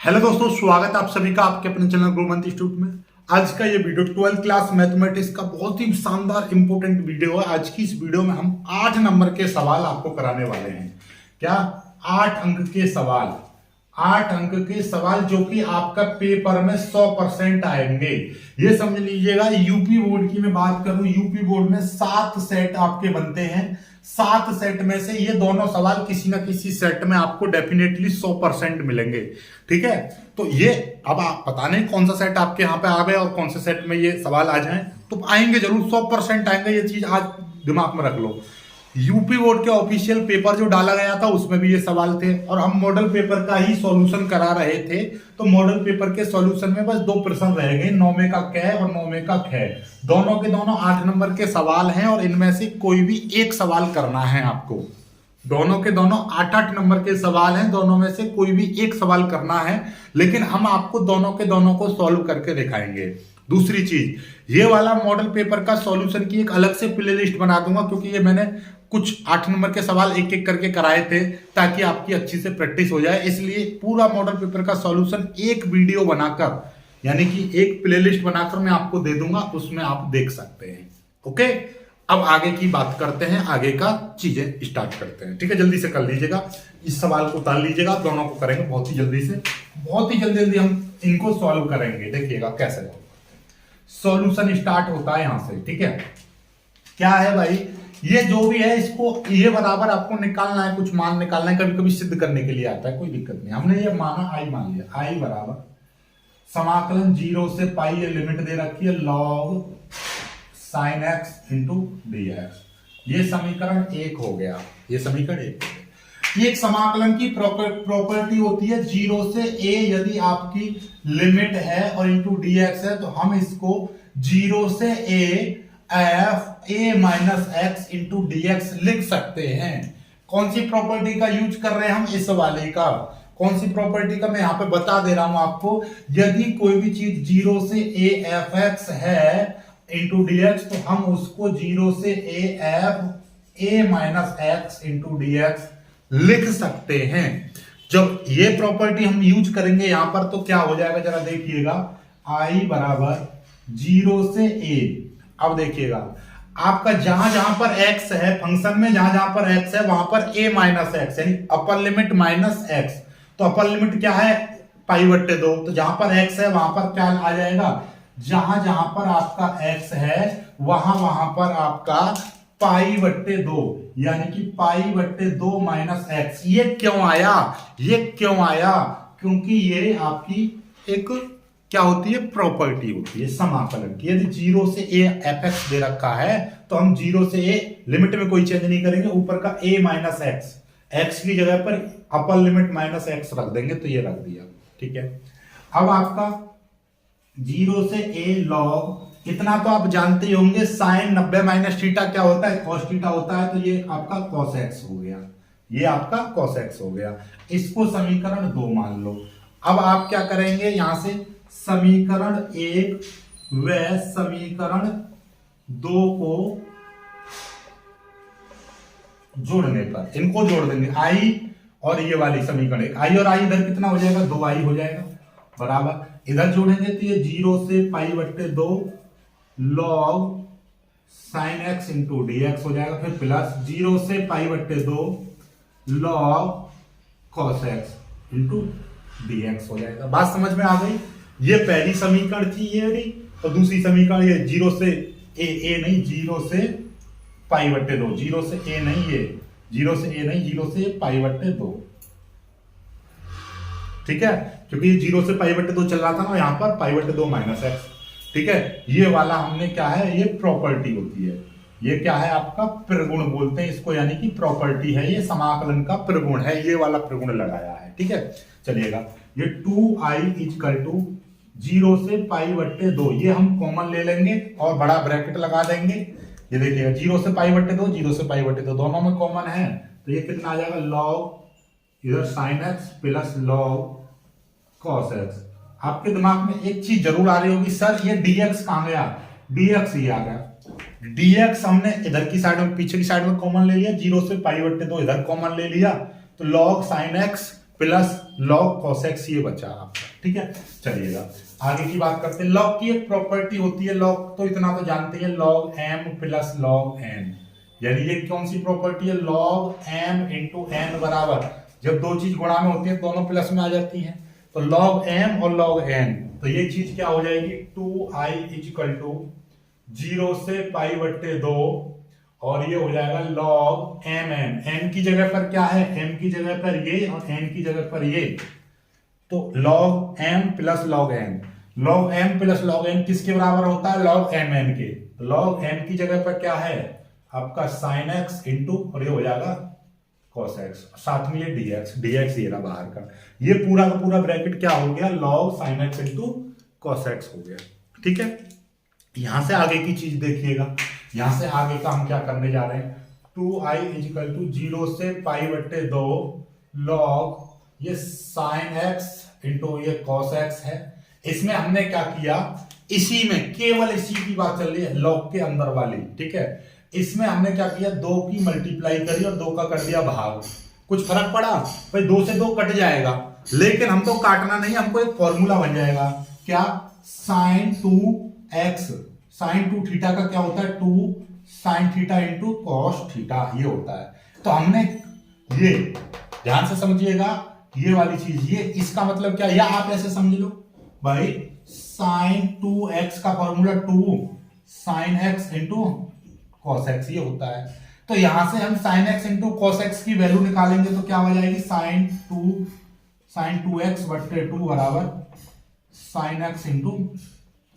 Hello दोस्तों, स्वागत है आप सभी का आपके अपने चैनल गुरुमंत्र इंस्टीट्यूट में। आज का ये वीडियो 12th क्लास मैथमेटिक्स का बहुत ही शानदार इंपॉर्टेंट वीडियो है। आज की इस वीडियो में हम 8 नंबर के सवाल आपको कराने वाले हैं। क्या? 8 अंक के सवाल, 8 अंक के सवाल जो कि आपका पेपर में 100% आएंगे। ये समझ लीजिएगा, यूपी बोर्ड की मैं बात करूं, यूपी बोर्ड में 7 सेट आपके बनते हैं। 7 सेट में से ये दोनों सवाल किसी ना किसी सेट में आपको डेफिनेटली 100% मिलेंगे। ठीक है, तो ये अब आप पता नहीं कौन सा सेट आपके यहाँ पे आ गए और कौन से सेट में ये सवाल आ जाएं, तो आएंगे जरूर, 100% आएंगे। ये चीज आज दिमाग में रख लो। यूपी बोर्ड के ऑफिशियल पेपर जो डाला गया था उसमें भी ये सवाल थे और हम मॉडल पेपर का ही सॉल्यूशन करा रहे थे। तो मॉडल पेपर के सॉल्यूशन में बस 2 प्रश्न रह गए, 9वें का कै और 9वें का खे। दोनों के दोनों 8 नंबर के सवाल हैं और इनमें से कोई भी एक सवाल करना है आपको। दोनों के दोनों 8-8 नंबर के सवाल हैं, दोनों में से कोई भी एक सवाल करना है, लेकिन हम आपको दोनों के दोनों को सॉल्व करके दिखाएंगे। दूसरी चीज, ये वाला मॉडल पेपर का सॉल्यूशन की एक अलग से प्लेलिस्ट बना दूंगा, क्योंकि ये मैंने कुछ 8 नंबर के सवाल एक एक करके कराए थे ताकि आपकी अच्छी से प्रैक्टिस हो जाए। इसलिए पूरा मॉडल पेपर का सॉल्यूशन एक वीडियो बनाकर, यानी कि एक प्लेलिस्ट बनाकर मैं आपको दे दूंगा, उसमें आप देख सकते हैं। ओके, अब आगे की बात करते हैं, आगे का चीजें स्टार्ट करते हैं। ठीक है, जल्दी से कर लीजिएगा, इस सवाल को उतार लीजिएगा। दोनों को करेंगे बहुत ही जल्दी से, बहुत ही जल्दी जल्दी हम इनको सॉल्व करेंगे। देखिएगा कैसे सॉल्यूशन स्टार्ट होता है यहां से। ठीक है, क्या है भाई, ये जो भी है इसको ये बराबर आपको निकालना है, कुछ मान निकालना है। कभी कभी सिद्ध करने के लिए आता है, कोई दिक्कत नहीं। हमने ये माना आई मान लिया, आई बराबर समाकलन 0 से पाई, ये लिमिट दे रखी है, log sine x into D x. ये समीकरण 1 हो गया, ये समीकरण 1 हो गया। ये एक समाकलन की प्रॉपर्टी होती है, 0 से a यदि आपकी लिमिट है और इंटू डी एक्स है, तो हम इसको 0 से a F A minus x into D x लिख सकते हैं। कौन सी प्रॉपर्टी का यूज कर रहे हैं हम? इस वाले का। कौन सी प्रॉपर्टी का मैं यहां पे बता दे रहा हूं आपको। यदि कोई भी चीज 0 से ए एफ एक्स है इंटू डी एक्स, तो हम उसको 0 से A F A minus x into D x लिख सकते हैं। जब ये प्रॉपर्टी हम यूज करेंगे यहां पर, तो क्या हो जाएगा जरा देखिएगा, आई बराबर 0 से ए। अब देखिएगा, आपका जहां जहां पर x है फंक्शन में, जहां जहां पर x है वहां पर a माइनस एक्स, यानी अपर लिमिट माइनस एक्स। तो अपर लिमिट क्या है? पाई बट्टे 2। तो जहां पर x है वहां पर क्या आ जाएगा? जहां जहां पर आपका x है वहां वहां पर आपका पाई बट्टे 2, यानी कि पाई बट्टे 2 माइनस एक्स। ये क्यों आया? ये क्यों आया? क्योंकि ये आपकी एक क्या होती है? प्रॉपर्टी होती है समाकलन की। यदि 0 से a एफ एक्स दे रखा है, तो हम 0 से a लिमिट में कोई चेंज नहीं करेंगे, ऊपर का a माइनस एक्स, एक्स की जगह पर अपर लिमिट माइनस एक्स रख देंगे, तो ये रख दिया। ठीक है, अब आपका 0 से a लॉग, इतना तो आप जानते ही होंगे, साइन 90 माइनस थीटा क्या होता है? कॉस थीटा होता है। तो ये आपका कॉस एक्स हो गया, ये आपका कॉस एक्स हो गया। इसको समीकरण 2 मान लो। अब आप क्या करेंगे, यहां से समीकरण 1 व समीकरण 2 को जोड़ने पर, इनको जोड़ देंगे, आई और ये वाली समीकरण, आई और आई इधर कितना हो जाएगा? 2i हो जाएगा, बराबर इधर जोड़ेंगे तो ये 0 से पाई बट्टे 2 log sine x into D x हो जाएगा, फिर प्लस 0 से पाई बट्टे 2 log cos x into D x हो जाएगा। बात समझ में आ गई? ये पहली समीकरण थी ये वाली, और दूसरी समीकरण ये 0 से ए नहीं, 0 से पाई बट्टे 2, 0 से ए नहीं, ये 0 से ए नहीं, 0 से पाई बट्टे 2। ठीक है, क्योंकि 0 से पाई बट्टे 2 चल रहा था ना, यहां पर पाई बट्टे 2 माइनस एक्स। ठीक है, ये वाला हमने क्या है, ये प्रॉपर्टी होती है। ये क्या है? आपका प्रगुण बोलते हैं इसको, यानी कि प्रॉपर्टी है, ये समाकलन का प्रगुण है, ये वाला प्रगुण लगाया है। ठीक है, चलिएगा, ये 2i इक्वल टू 0 से पाई बट्टे 2, ये हम कॉमन ले लेंगे और बड़ा ब्रैकेट लगा देंगे। ये देखिएगा, 0 से पाई बट्टे 2, 0 से पाई बट्टे 2 दोनों में कॉमन है, तो ये कितना आ जाएगा? लॉग इधर sine x plus log cos x. आपके दिमाग में एक चीज जरूर आ रही होगी, सर ये dx कहां गया? dx ही आ गया। dx हमने इधर की साइड में, पीछे की साइड में कॉमन ले लिया, 0 से पाई बट्टे 2 इधर कॉमन ले लिया, तो log sine x plus log cos x ये बचा आपका। ठीक है, चलिएगा आगे की बात करते हैं। log की एक प्रॉपर्टी होती है, log तो इतना तो जानते हैं, log m plus log n, यानी ये कौन सी प्रॉपर्टी है, log m इंटू n बराबर, जब दो चीज गुणा में होती है दोनों प्लस में आ जाती हैं, तो log m और log n, तो ये चीज क्या हो जाएगी 2i इक्वल टू 0 से पाई बट्टे 2, और ये हो जाएगा log m की जगह पर क्या है, m की जगह पर ये और n की जगह पर ये, तो log m plus log n, log m plus log n किसके बराबर होता है, log mn के, तो log m की जगह पर क्या है आपका sin x इंटू, और ये हो जाएगा cos x, साथ में ये dx ये रहा बाहर का, ये पूरा का पूरा ब्रैकेट क्या हो गया log sin x into cos x हो गया। ठीक है, यहां से आगे की चीज देखिएगा, यहां से आगे का हम क्या करने जा रहे हैं, 2i इक्वल टू 0 से पाई बट्टे 2 log ये sin x इंटू ये cos x है। इसमें हमने क्या किया, इसी में केवल इसी की बात चल रही है log के अंदर वाली। ठीक है, इसमें हमने क्या किया, 2 की मल्टीप्लाई करी और 2 का कर दिया भाग, कुछ फर्क पड़ा भाई, 2 से 2 कट जाएगा, लेकिन हमको काटना नहीं, हमको एक फॉर्मूला बन जाएगा क्या, sin 2x, sin 2 थीटा का क्या होता है 2 sin theta into cos theta, ये होता है। तो हमने ये ध्यान से समझिएगा, ये वाली चीज, ये इसका मतलब क्या, या आप ऐसे समझ लो भाई sin 2x का formula 2 sin x into cos x ये होता है। तो यहां से हम sin x into cos x की वैल्यू निकालेंगे तो क्या हो जाएगी, sin 2x बट्टे 2 बराबर sin x into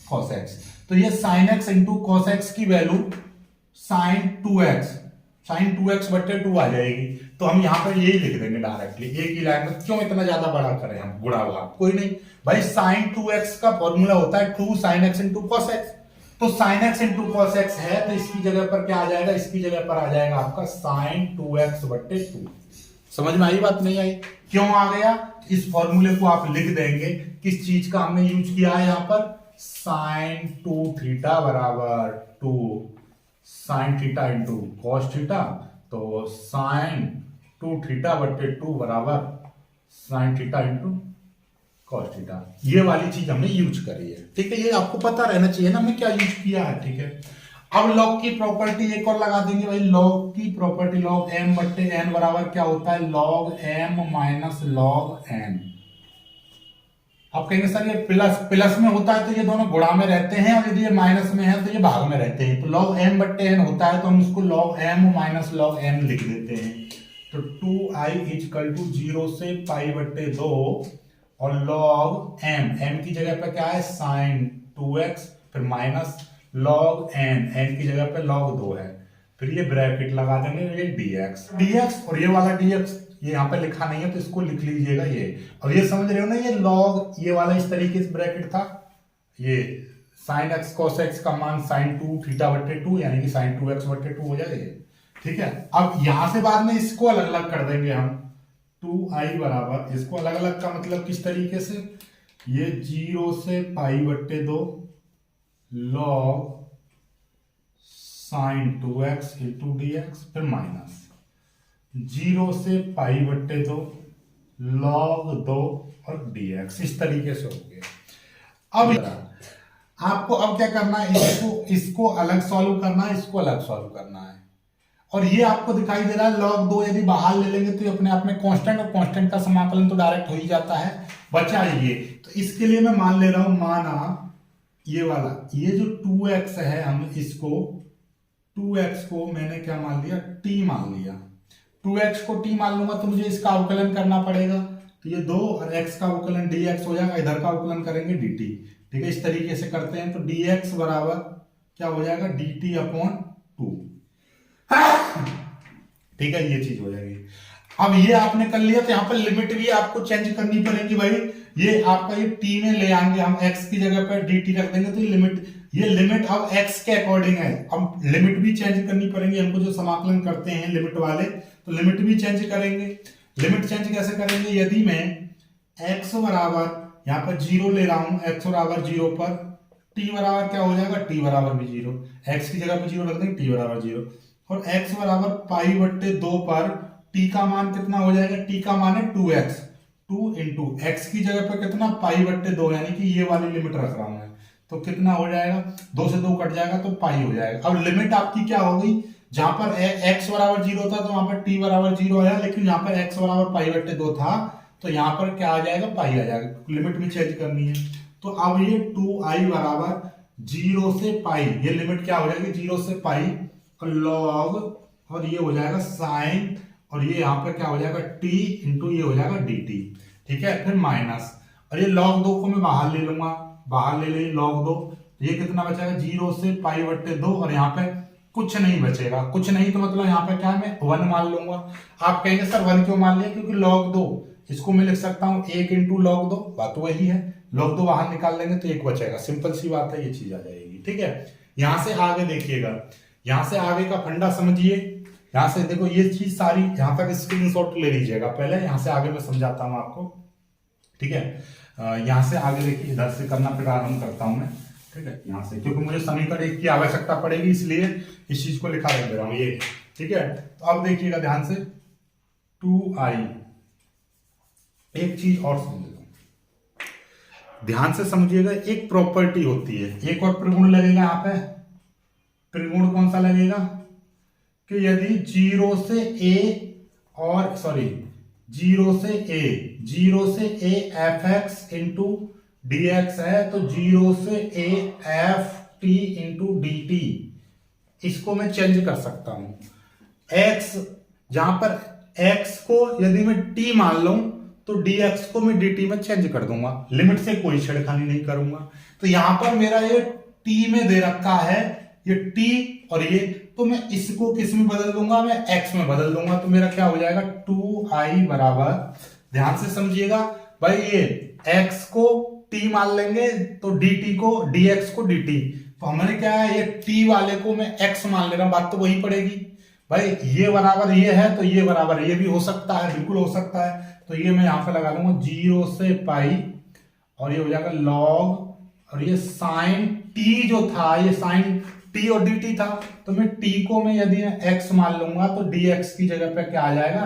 cos x। तो ये sin x into cos x की वैल्यू sin 2x बट्टे 2 आ जाएगी। तो हम यहाँ पर यही लिख देंगे डायरेक्टली एक ही लाइन में, क्यों इतना ज्यादा बड़ा करें हम गुणा भाग, कोई नहीं भाई, sin 2x का फॉर्मूला होता है 2 sin x into cos x, तो sin x into cos x है, तो इसकी जगह पर क्या आ जाएगा, इसकी जगह पर आ जाएगा आपका sin 2x बट्टे 2। समझ में आई बात, नहीं आई, क्यों आ गया, इस फॉर्मूले को आप लिख देंगे, किस चीज का हमने यूज किया है यहाँ पर, sin 2 थीटा बराबर 2 sin theta into cos theta, तो sin 2 थीटा बट्टे 2 बराबर sin theta into cos theta, ये वाली चीज हमने यूज करी है। ठीक है, ये आपको पता रहना चाहिए ना हमने क्या यूज किया है। ठीक है, अब log की प्रॉपर्टी एक और लगा देंगे भाई, log की प्रॉपर्टी log m बट्टे n बराबर क्या होता है, log m minus log n। आप कहेंगे सर ये प्लस में होता है तो ये दोनों गुणा में रहते हैं, और यदि ये माइनस में है तो ये भाग में रहते हैं, तो log m बट्टे n होता है तो हम इसको log m minus log n लिख देते हैं। तो 2i इक्वल टू 0 से पाई बट्टे 2 और log m की जगह पे क्या है sin 2x, फिर माइनस log n की जगह पे log 2 है, फिर ये ब्रैकेट लगा देंगे, ये dx और ये वाला dx ये यहाँ पे लिखा नहीं है तो इसको लिख लीजिएगा ये, और ये समझ रहे हो ना, ये log ये वाला इस तरीके से ब्रैकेट था, ये sin x cos x का मान sin 2 थीटा बट्टे 2 यानी कि sin 2x बट्टे 2 हो जाएगा। ठीक है, अब यहां से बाद में इसको अलग अलग कर देंगे हम, 2i बराबर, इसको अलग अलग का मतलब किस तरीके से, ये 0 से पाई बट्टे 2 log sin 2x into dx, फिर माइनस 0 से पाई बट्टे 2 log 2 और dx, इस तरीके से हो गया। अब आपको अब क्या करना है, इसको अलग सॉल्व करना है, इसको अलग सॉल्व करना है, और ये आपको दिखाई दे रहा है log 2 यदि बाहर ले लेंगे तो अपने आप में कांस्टेंट, और कांस्टेंट का समाकलन तो डायरेक्ट हो ही जाता है, बचा ये। तो इसके लिए मैं मान ले रहा हूं, माना ये वाला, ये जो 2x है, हम इसको 2x को मैंने क्या मान लिया, t मान लिया, 2x को t मान लूंगा तो मुझे इसका अवकलन करना पड़ेगा, तो ये 2 और x का अवकलन dx हो जाएगा, इधर का अवकलन करेंगे dt। ठीक है, इस तरीके से करते हैं, तो dx बराबर क्या हो जाएगा, dt अपॉन 2। ठीक है, ये चीज हो जाएगी। अब ये आपने कर लिया, तो यहाँ पर लिमिट भी आपको चेंज करनी पड़ेगी भाई, ये आपका ये t में ले आएंगे हम, x की जगह पर dt रख देंगे, तो ये लिमिट अब x के अकॉर्डिंग है, अब लिमिट भी चेंज करनी पड़ेगी हमको, जो समाकलन करते हैं लिमिट वाले, तो लिमिट भी चेंज करेंगे। लिमिट चेंज कैसे करेंगे, यदि मैं x बराबर यहाँ पर 0 ले रहा हूं, x बराबर 0 पर t बराबर क्या हो जाएगा, t बराबर भी 0, x की जगह पर 0 रख देंगे, t बराबर 0, और x बराबर पाई बट्टे 2 पर t का मान कितना हो जाएगा, t का मान है 2x, टू इंटू एक्स की जगह पे कितना पाई बट्टे दो, यानी कि ये वाली लिमिट रख रहा हूं मैं, तो कितना हो जाएगा, दो से दो कट जाएगा तो पाई हो जाएगा। अब लिमिट आपकी क्या हो गई, जहां पर x बराबर 0 था तो वहां पर t बराबर 0 आया, लेकिन यहाँ पर x बराबर पाई बट्टे दो था तो यहाँ पर क्या आ जाएगा, पाई आ जाएगा। लिमिट भी चेंज करनी है, तो अब ये 2i बराबर 0 से पाई, ये लिमिट क्या हो जाएगी, 0 से पाई लॉग, और ये हो जाएगा साइन, और ये यहाँ पे क्या हो जाएगा t इंटू ये हो जाएगा dt। ठीक है, फिर माइनस, और ये log 2 को मैं बाहर ले लूंगा, बाहर ले ले log 2, तो ये कितना बचेगा 0 से पाई बट्टे 2, और यहाँ पे कुछ नहीं बचेगा, कुछ नहीं तो मतलब यहाँ पे क्या है, मैं 1 मान लूंगा। आप कहेंगे सर 1 क्यों मान लिया, क्योंकि log 2 इसको मैं लिख सकता हूँ 1 इंटू log 2, बात तो वही है, log 2 बाहर निकाल लेंगे तो 1 बचेगा, सिंपल सी बात है, ये चीज आ जाएगी। ठीक है, यहां से आगे देखिएगा, यहां से आगे का फंडा समझिए, यहां से देखो ये चीज सारी यहां तक स्क्रीनशॉट ले लीजिएगा पहले, यहां से आगे मैं समझाता हूं आपको। ठीक है, यहां से आगे देखिए, इधर से करना प्रारंभ करता हूं मैं। ठीक है, यहां से, क्योंकि मुझे समीकरण एक की आवश्यकता पड़ेगी इसलिए इस चीज को लिखा रख दे रहा हूं ये। ठीक है, तो अब देखिएगा ध्यान से, 2i, एक चीज और समझिएगा, ध्यान से समझिएगा, एक प्रॉपर्टी होती है, एक और प्रगुण लगेगा यहाँ पे, प्रगुण कौन सा लगेगा कि यदि 0 से a F x into D x है, तो 0 से a F T into D T, इसको मैं चेंज कर सकता हूं। x, जहां पर x को यदि मैं t मान लूं तो dx को मैं dt में चेंज कर दूंगा, लिमिट से कोई छेड़खानी नहीं करूंगा। तो यहां पर मेरा ये t में दे रखा है, ये t और ये, तो मैं इसको किस में बदल दूंगा, मैं x में बदल दूंगा, तो मेरा क्या हो जाएगा 2i बराबर, ध्यान से समझिएगा भाई, ये x को t मान लेंगे तो dt को, dx को dt, तो हमारे क्या है, ये t वाले को मैं x मान ले रहा हूं, बात तो वही पड़ेगी भाई, ये बराबर ये है तो ये बराबर ये भी हो सकता है, बिल्कुल हो सकता है। तो ये मैं यहां पे लगा दूंगा 0 से पाई, और ये हो जाएगा लॉग, और ये साइन t जो था, ये साइन t और dt था, तो मैं t को मैं यदि x मान लूंगा तो dx की जगह पे क्या आ जाएगा,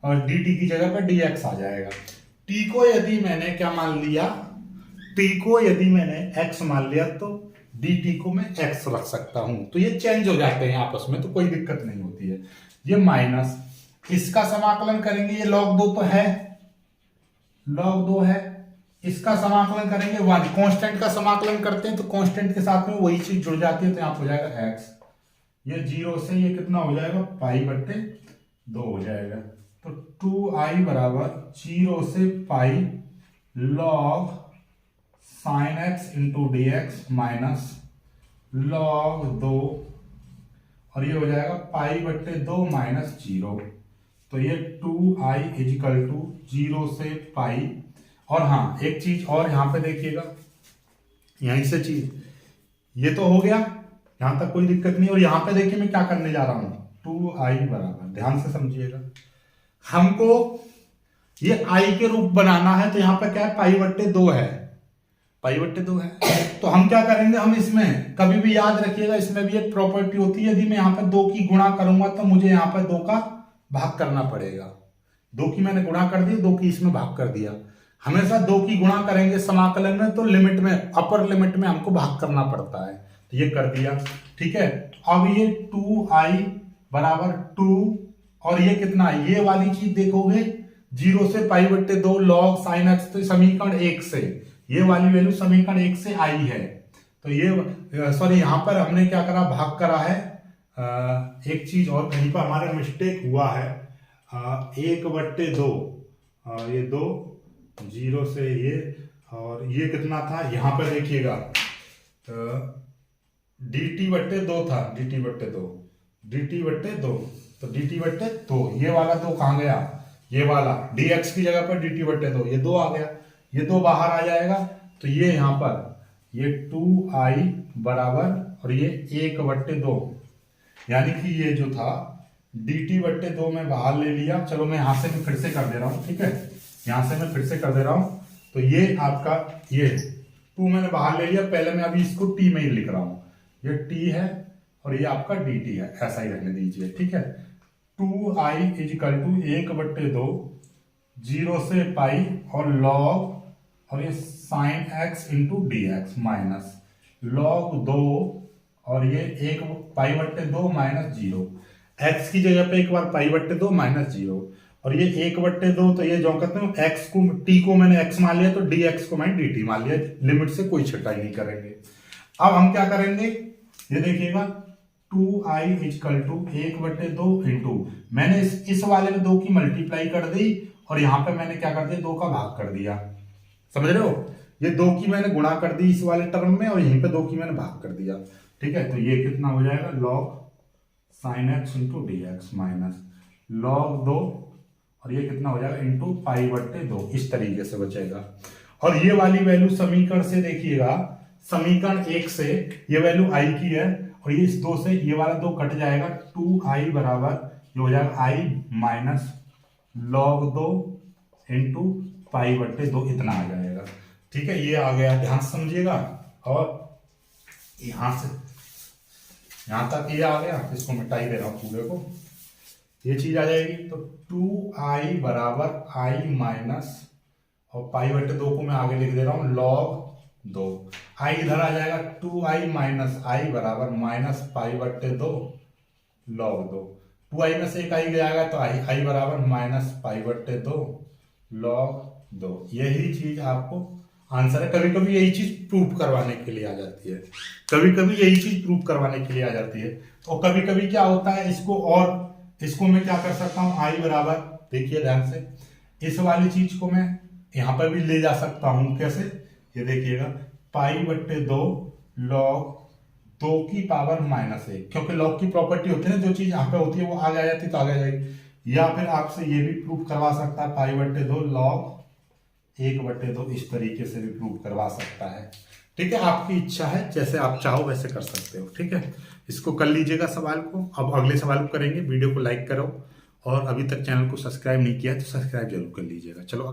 और dt की जगह पे dx आ जाएगा। t को यदि मैंने क्या मान लिया, t को यदि मैंने x मान लिया तो dt को मैं x रख सकता हूं, तो ये चेंज हो जाते हैं आपस में, तो कोई दिक्कत नहीं होती है। ये माइनस, इसका समाकलन करेंगे, ये log 2 तो है, log 2 है, इसका समाकलन करेंगे 1, कांस्टेंट का समाकलन करते हैं तो कांस्टेंट के साथ में वही चीज जुड़ जाती है, तो यहां हो जाएगा x, ये 0 से ये कितना हो जाएगा, पाई बट्टे 2 हो जाएगा। तो 2i बराबर 0 से pi log sign x into D x minus log 2, और ये हो जाएगा पाई बट्टे 2 माइनस 0, तो ये 2i इजिकल टू 0 से पाई। और हाँ, एक चीज और यहां पे देखिएगा, यहीं से चीज, ये तो हो गया, यहां तक कोई दिक्कत नहीं। और यहां पे देखिए मैं क्या करने जा रहा हूं, 2i बराबर, ध्यान से समझिएगा, हमको ये i के रूप बनाना है, तो यहां पे क्या है, पाई बट्टे 2 है, पाई बट्टे 2 है, तो हम क्या करेंगे, हम इसमें कभी भी याद रखिएगा, इसमें भी एक प्रॉपर्टी होती है, यदि मैं यहाँ पे 2 की गुणा करूंगा तो मुझे यहाँ पे 2 का भाग करना पड़ेगा, 2 की मैंने गुणा कर दी, 2 की इसमें भाग कर दिया, हमेशा 2 की गुणा करेंगे समाकलन में तो लिमिट में, अपर लिमिट में हमको भाग करना पड़ता है, तो ये कर दिया। ठीक है, अब ये 2i बराबर 2, और ये कितना, ये वाली चीज देखोगे 0 से पाई बट्टे 2 लॉग साइन एक्स, तो समीकरण 1 से ये वाली वैल्यू समीकरण 1 से आई है, तो ये सॉरी यहां पर हमने क्या करा, भाग करा है। एक चीज और कहीं पर हमारा मिस्टेक हुआ है, 1/2, ये 2, 0 से ये, और ये कितना था, यहां पर देखिएगा dt/2 था, dt/2, dt/2, तो dt/2, ये वाला 2 कहां गया, ये वाला dx की जगह पर dt/2, ये 2 आ गया, ये 2 बाहर आ जाएगा, तो ये यहां पर ये 2i बराबर, और ये 1/2, यानी कि ये जो था dt/2 में बाहर ले लिया। चलो मैं यहां से फिर से कर दे रहा हूं, ठीक है, यहां से मैं फिर से कर दे रहा हूं, तो ये आपका ये 2 मैंने बाहर ले लिया, पहले मैं अभी इसको t में ही लिख रहा हूं, ये t है और ये आपका dt है, ऐसा ही रहने दीजिए। ठीक है, 2i इजिकल टू 1/2 0 से पाई और लॉग और ये sine x into D x minus log 2 और ये 1 पाई बट्टे 2 माइनस 0। एक्स की जगह पे एक बार पाई बट्टे 2 माइनस 0 और ये 1 बट्टे 2, तो ये जो कहते हैं एक्स को टी को मैंने एक्स मान लिया तो डी एक्स को मैंने डी टी मान लिया। लिमिट से कोई छटाई नहीं करेंगे। अब हम क्या करेंगे, ये देखिएगा 2i इजकल टू 1/2 इंटू मैंने इस वाले में 2 की मल्टीप्लाई कर दी और यहाँ पे मैंने क्या कर दिया 2 का भाग कर दिया। समझ रहे हो, ये 2 की मैंने गुणा कर दी इस वाले टर्म में और यहीं पे 2 की मैंने भाग कर दिया। ठीक है, तो ये कितना हो जाएगा log sine x into D x minus log 2 और ये कितना हो जाएगा इंटू पाई/2। इस तरीके से बचेगा। और ये वाली वैल्यू समीकरण से देखिएगा, समीकरण 1 से ये वैल्यू आई की है और ये इस 2 से ये वाला 2 कट जाएगा। 2i बराबर ये हो जाएगा i माइनस लॉग 2 इंटू पाई/2 इतना आ जाएगा। ठीक है, ये आ गया, ध्यान से समझिएगा। और यहां से यहां तक ये आ गया, इसको मिटाई दे रहा हूं पूरे को, ये चीज आ जाएगी। तो 2i बराबर i माइनस और पाई/2 को मैं आगे लिख दे रहा हूं लॉग 2। i इधर आ जाएगा 2i माइनस i बराबर माइनस पाई/2 लॉग 2। 2i में से एक i जाएगा तो i बराबर माइनस पाई/2 लॉग 2। यही चीज आपको आंसर है। कभी कभी यही चीज प्रूफ करवाने के लिए आ जाती है, कभी कभी यही चीज प्रूफ करवाने के लिए आ जाती है। और कभी कभी क्या होता है, इसको मैं क्या कर सकता हूं, i बराबर, देखिए ध्यान से, इस वाली चीज को मैं यहां पर भी ले जा सकता हूं। कैसे, ये देखिएगा पाई/2 लॉग 2 की पावर -1, क्योंकि लॉग की प्रॉपर्टी होती है ना, जो चीज यहाँ पे होती है वो आगे आ जाती है तो आगे आ जाएगी। या फिर आपसे ये भी प्रूफ करवा सकता है पाई/2 लॉग 1/2, इस तरीके से भी प्रूफ करवा सकता है। ठीक है, आपकी इच्छा है, जैसे आप चाहो वैसे कर सकते हो। ठीक है, इसको कर लीजिएगा सवाल को। अब अगले सवाल को करेंगे। वीडियो को लाइक करो और अभी तक चैनल को सब्सक्राइब नहीं किया तो सब्सक्राइब जरूर कर लीजिएगा। चलो।